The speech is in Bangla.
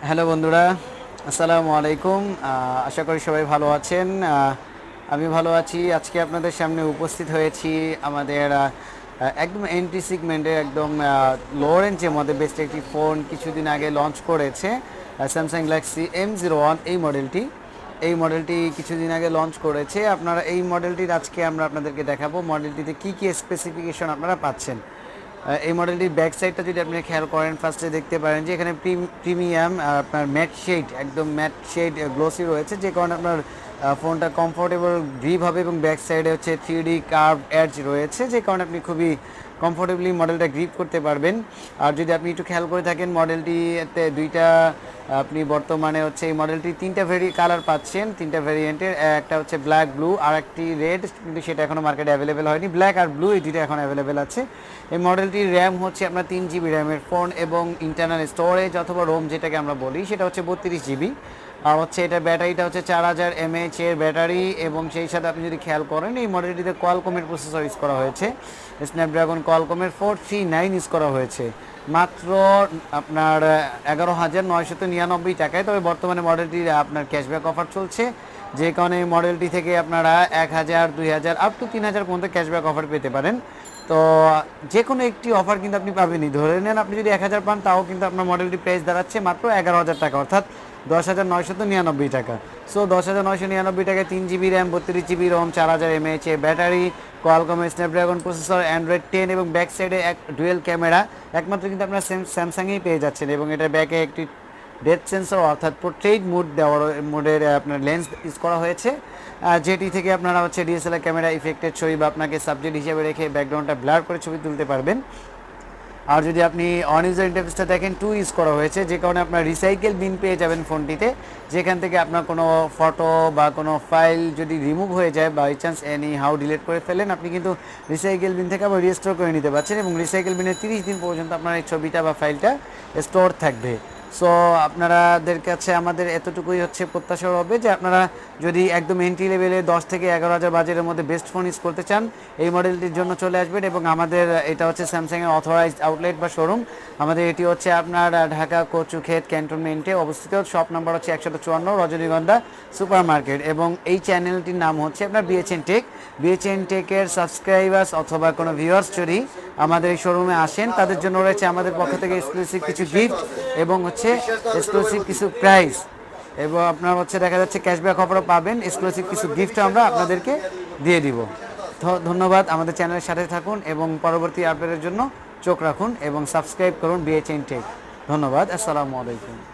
হ্যালো বন্ধুরা, আসসালামু আলাইকুম। আশা করি সবাই ভালো আছেন। আমি ভালো আছি। আজকে আপনাদের সামনে উপস্থিত হয়েছি আমাদের একদম এন্ট্রি সেগমেন্টের একদম লো রেঞ্জের মধ্যে বেস্ট একটি ফোন কিছুদিন আগে লঞ্চ করেছে স্যামসাং গ্যালাক্সি M01 এই মডেলটি কিছুদিন আগে লঞ্চ করেছে। আপনারা এই মডেলটির আজকে আমরা আপনাদেরকে দেখাবো মডেলটিতে কী কী স্পেসিফিকেশন আপনারা পাচ্ছেন। এই মডেলটির ব্যাক সাইডটা যদি আপনি খেয়াল করেন, ফার্স্টে দেখতে পারেন যে এখানে প্রিমিয়াম আপনার ম্যাট শেড, একদম ম্যাট শেড গ্লোসি রয়েছে, যে কারণে আপনার ফোনটা কমফোর্টেবল গ্রিপ হবে এবং ব্যাক সাইডে হচ্ছে 3D কার্ভ এডজ রয়েছে, যে কারণে আপনি খুবই কমফোর্টেবলি মডেলটা গ্রিপ করতে পারবেন। আর যদি আপনি একটু খেয়াল করে থাকেন, মডেলটিতে দুইটা আপনি বর্তমানে হচ্ছে এই মডেলটি তিনটা কালার পাচ্ছেন, তিনটা ভেরিয়েন্টের। একটা হচ্ছে ব্ল্যাক, ব্লু আর একটি রেড, কিন্তু সেটা এখনও মার্কেটে অ্যাভেলেবেল হয়নি। ব্ল্যাক আর ব্লু এই দুইটা এখন অ্যাভেলেবেল আছে। এই মডেলটির র্যাম হচ্ছে আপনার 3 GB র্যামের ফোন এবং ইন্টারনাল স্টোরেজ অথবা রোম যেটাকে আমরা বলি সেটা হচ্ছে 32 GB। আর হচ্ছে এটা ব্যাটারিটা হচ্ছে 4000 mAh এর ব্যাটারি, এবং সেই সাথে আপনি যদি খেয়াল করেন এই মডেলটিতে কোয়ালকমের প্রসেসর ইউজ করা হয়েছে, স্ন্যাপড্রাগন কোয়ালকমের 439 ইউজ করা হয়েছে মাত্র আপনার 11,999 টাকায়। তবে বর্তমানে মডেলটির আপনার ক্যাশব্যাক অফার চলছে, যে কারণে এই মডেলটি থেকে আপনারা 1000, 2000 আপ টু 3000 পর্যন্ত ক্যাশব্যাক অফার পেতে পারেন। তো যে কোনো একটি অফার কিন্তু আপনি পাবেনই। ধরে নেন আপনি যদি 1000 পান, তাও কিন্তু আপনার মডেলটি প্রাইস দাঁড়াচ্ছে মাত্র 11,000 টাকা, অর্থাৎ 10,999 টাকা। সো 10,999 টাকায় 3 GB RAM, 32 GB ROM, 4000 mAh battery, কোয়ালকমের স্ন্যাপড্রাগন প্রসেসর, অ্যান্ড্রয়েড 10 এবং ব্যাক সাইডে এক ডুয়েল ক্যামেরা একমাত্র কিন্তু আপনার স্যামসাংয়েই পেয়ে যাচ্ছেন। এবং এটার ব্যাকে একটি ডেপথ সেন্সর অর্থাৎ পোর্ট্রেট মোডের আপনার লেন্স ইউজ করা হয়েছে, যেটি থেকে আপনারা হচ্ছে ডিএসএলআর ক্যামেরা ইফেক্টের ছবি বা আপনাকে সাবজেক্ট হিসেবে রেখে ব্যাকগ্রাউন্ডটা ব্লার করে ছবি তুলতে পারবেন। আর যদি আপনি অন ইউজার ইন্টারফেসটা দেখেন, 2 ইউজ করা হয়েছে, যে কারণে আপনার রিসাইকেল বিন পেয়ে যাবেন ফোনটিতে, যেখান থেকে আপনার কোনো ফটো বা কোনো ফাইল যদি রিমুভ হয়ে যায়, by chance any how delete করে ফেলেন, আপনি কিন্তু রিসাইকেল বিন থেকে আবার রিস্টোর করে নিতে পারছেন, এবং রিসাইকেল বিনে 30 দিন পর্যন্ত আপনার এই ছবিটা বা ফাইলটা স্টোর থাকবে। সো আপনাদের কাছে আমাদের এতটুকুই হচ্ছে প্রত্যাশা হবে যে আপনারা যদি একদম এন্ট্রি লেভেলে 10 থেকে 11,000 বাজেটের মধ্যে বেস্ট ফোন ইউজ করতে চান, এই মডেলটির জন্য চলে আসবেন। এবং আমাদের এটা হচ্ছে স্যামসাংয়ের অথরাইজড আউটলেট বা শোরুম। আমাদের এটি হচ্ছে আপনার ঢাকা কচুক্ষেত ক্যান্টনমেন্টে অবস্থিত। শপ নাম্বার হচ্ছে 154 রজনীগন্ধা সুপার মার্কেট, এবং এই চ্যানেলটির নাম হচ্ছে আপনার বিএচএন টেক। বিএচএন টেকের সাবস্ক্রাইবার্স অথবা কোনো ভিউয়ার্স যদি আমাদের এই শোরুমে আসেন, তাদের জন্য রয়েছে আমাদের পক্ষ থেকে এক্সক্লুসিভ কিছু গিফট এবং হচ্ছে এক্সক্লুসিভ কিছু প্রাইস, এবং আপনার হচ্ছে দেখা যাচ্ছে ক্যাশব্যাক অফারও পাবেন। এক্সক্লুসিভ কিছু গিফট আমরা আপনাদেরকে দিয়ে দিব। ধন্যবাদ। আমাদের চ্যানেলের সাথে থাকুন এবং পরবর্তী আপডেটের জন্য চোখ রাখুন এবং সাবস্ক্রাইব করুন বিএচএন টেক। ধন্যবাদ। আসসালামু আলাইকুম।